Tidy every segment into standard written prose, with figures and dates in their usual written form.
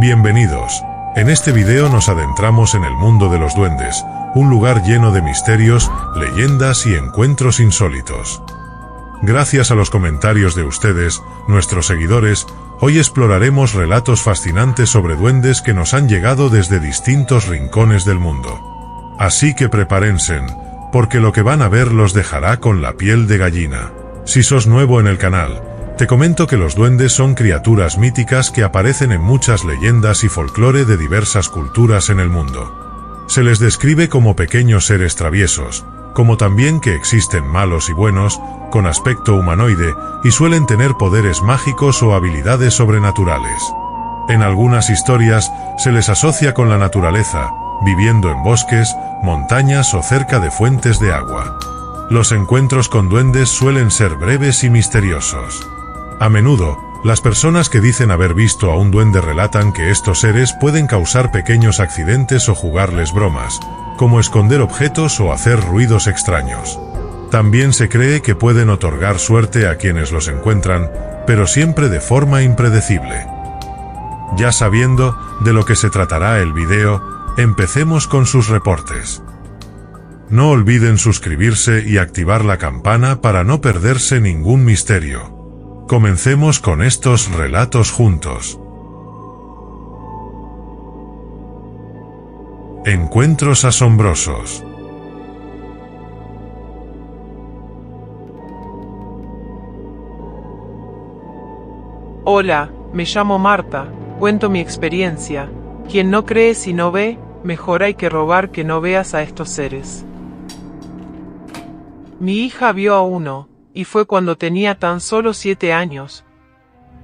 Bienvenidos. En este video nos adentramos en el mundo de los duendes, un lugar lleno de misterios, leyendas y encuentros insólitos. Gracias a los comentarios de ustedes, nuestros seguidores, hoy exploraremos relatos fascinantes sobre duendes que nos han llegado desde distintos rincones del mundo. Así que prepárense, porque lo que van a ver los dejará con la piel de gallina. Si sos nuevo en el canal, te comento que los duendes son criaturas míticas que aparecen en muchas leyendas y folclore de diversas culturas en el mundo. Se les describe como pequeños seres traviesos, como también que existen malos y buenos, con aspecto humanoide, y suelen tener poderes mágicos o habilidades sobrenaturales. En algunas historias, se les asocia con la naturaleza, viviendo en bosques, montañas o cerca de fuentes de agua. Los encuentros con duendes suelen ser breves y misteriosos. A menudo, las personas que dicen haber visto a un duende relatan que estos seres pueden causar pequeños accidentes o jugarles bromas, como esconder objetos o hacer ruidos extraños. También se cree que pueden otorgar suerte a quienes los encuentran, pero siempre de forma impredecible. Ya sabiendo de lo que se tratará el video, empecemos con sus reportes. No olviden suscribirse y activar la campana para no perderse ningún misterio. Comencemos con estos relatos juntos. Encuentros asombrosos. Hola, me llamo Marta, cuento mi experiencia. Quien no cree si no ve, mejor hay que rogar que no veas a estos seres. Mi hija vio a uno, y fue cuando tenía tan solo 7 años.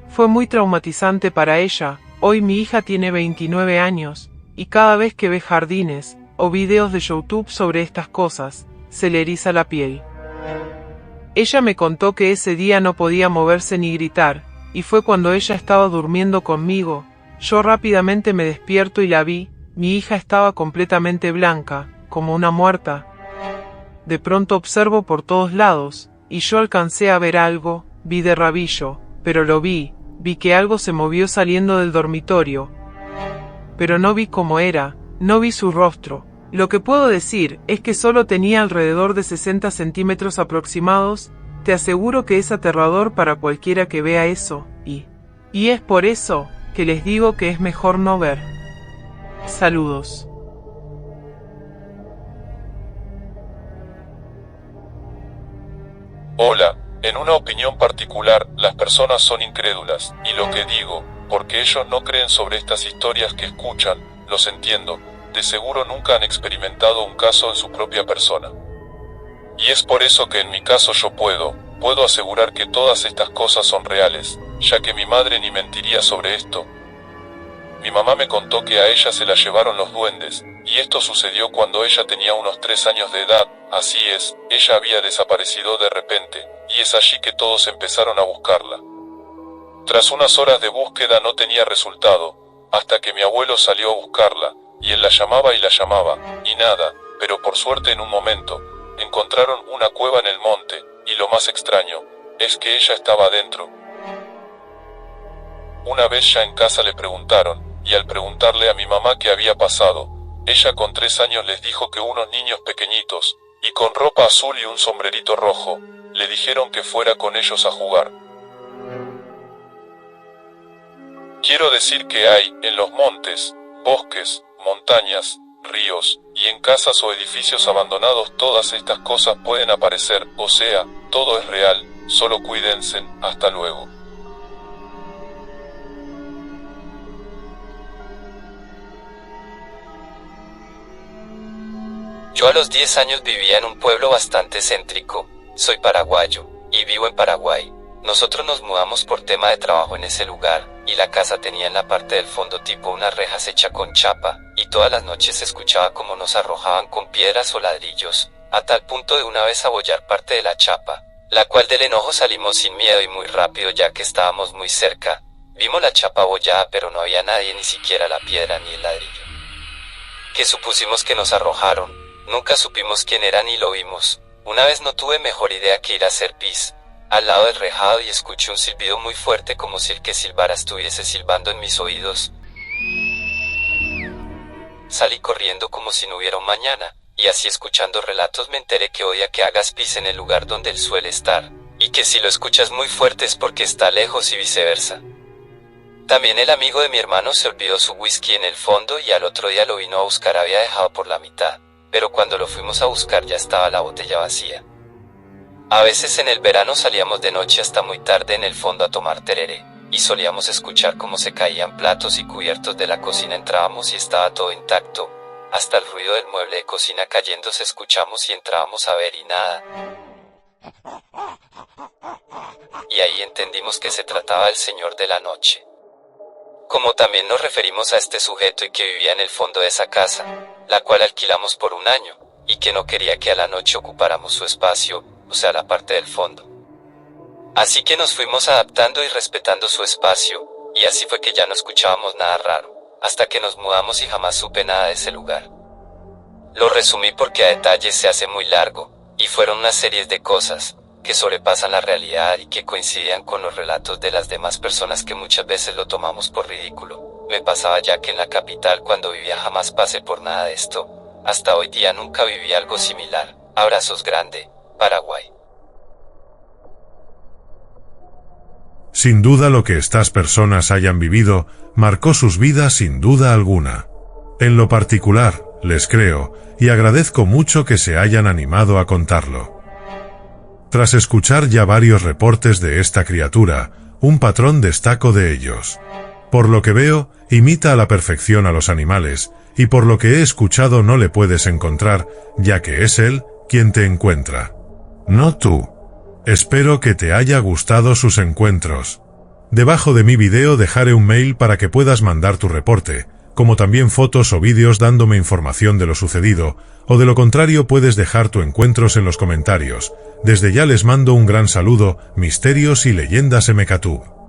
Fue muy traumatizante para ella. Hoy mi hija tiene 29 años, y cada vez que ve jardines, o videos de YouTube sobre estas cosas, se le eriza la piel. Ella me contó que ese día no podía moverse ni gritar, y fue cuando ella estaba durmiendo conmigo. Yo rápidamente me despierto y la vi. Mi hija estaba completamente blanca, como una muerta. De pronto observo por todos lados, y yo alcancé a ver algo. Vi de rabillo, pero lo vi que algo se movió saliendo del dormitorio. Pero no vi cómo era, no vi su rostro. Lo que puedo decir es que solo tenía alrededor de 60 centímetros aproximados. Te aseguro que es aterrador para cualquiera que vea eso, y es por eso que les digo que es mejor no ver. Saludos. Hola, en una opinión particular, las personas son incrédulas, y lo que digo, porque ellos no creen sobre estas historias que escuchan, los entiendo, de seguro nunca han experimentado un caso en su propia persona. Y es por eso que en mi caso yo puedo asegurar que todas estas cosas son reales, ya que mi madre ni mentiría sobre esto. Mi mamá me contó que a ella se la llevaron los duendes, y esto sucedió cuando ella tenía unos 3 años de edad. Así es, ella había desaparecido de repente, y es allí que todos empezaron a buscarla. Tras unas horas de búsqueda no tenía resultado, hasta que mi abuelo salió a buscarla, y él la llamaba, y nada, pero por suerte en un momento, encontraron una cueva en el monte, y lo más extraño, es que ella estaba adentro. Una vez ya en casa le preguntaron, y al preguntarle a mi mamá qué había pasado, ella con 3 años les dijo que unos niños pequeñitos, y con ropa azul y un sombrerito rojo, le dijeron que fuera con ellos a jugar. Quiero decir que hay, en los montes, bosques, montañas, ríos, y en casas o edificios abandonados todas estas cosas pueden aparecer, o sea, todo es real, solo cuídense, hasta luego. Yo a los 10 años vivía en un pueblo bastante céntrico. Soy paraguayo, y vivo en Paraguay. Nosotros nos mudamos por tema de trabajo en ese lugar, y la casa tenía en la parte del fondo tipo unas rejas hechas con chapa, y todas las noches se escuchaba como nos arrojaban con piedras o ladrillos, a tal punto de una vez abollar parte de la chapa, la cual del enojo salimos sin miedo y muy rápido ya que estábamos muy cerca. Vimos la chapa abollada pero no había nadie, ni siquiera la piedra ni el ladrillo. Que supusimos que nos arrojaron. Nunca supimos quién era ni lo vimos. Una vez no tuve mejor idea que ir a hacer pis al lado del rejado y escuché un silbido muy fuerte como si el que silbara estuviese silbando en mis oídos. Salí corriendo como si no hubiera un mañana, y así escuchando relatos me enteré que odia que hagas pis en el lugar donde él suele estar, y que si lo escuchas muy fuerte es porque está lejos y viceversa. También el amigo de mi hermano se olvidó su whisky en el fondo y al otro día lo vino a buscar, había dejado por la mitad, pero cuando lo fuimos a buscar ya estaba la botella vacía. A veces en el verano salíamos de noche hasta muy tarde en el fondo a tomar tereré, y solíamos escuchar cómo se caían platos y cubiertos de la cocina. Entrábamos y estaba todo intacto, hasta el ruido del mueble de cocina cayéndose escuchamos y entrábamos a ver y nada. Y ahí entendimos que se trataba del Señor de la Noche. Como también nos referimos a este sujeto y que vivía en el fondo de esa casa, la cual alquilamos por un año, y que no quería que a la noche ocupáramos su espacio, o sea la parte del fondo. Así que nos fuimos adaptando y respetando su espacio, y así fue que ya no escuchábamos nada raro, hasta que nos mudamos y jamás supe nada de ese lugar. Lo resumí porque a detalle se hace muy largo, y fueron una serie de cosas que sobrepasan la realidad y que coincidían con los relatos de las demás personas que muchas veces lo tomamos por ridículo. Me pasaba ya que en la capital cuando vivía jamás pasé por nada de esto. Hasta hoy día nunca viví algo similar. Abrazos grande, Paraguay. Sin duda lo que estas personas hayan vivido marcó sus vidas sin duda alguna. En lo particular, les creo, y agradezco mucho que se hayan animado a contarlo. Tras escuchar ya varios reportes de esta criatura, un patrón destaco de ellos. Por lo que veo, imita a la perfección a los animales, y por lo que he escuchado no le puedes encontrar, ya que es él quien te encuentra. No tú. Espero que te haya gustado sus encuentros. Debajo de mi video dejaré un mail para que puedas mandar tu reporte, como también fotos o vídeos dándome información de lo sucedido, o de lo contrario puedes dejar tu encuentros en los comentarios. Desde ya les mando un gran saludo, misterios y leyendas MKTube.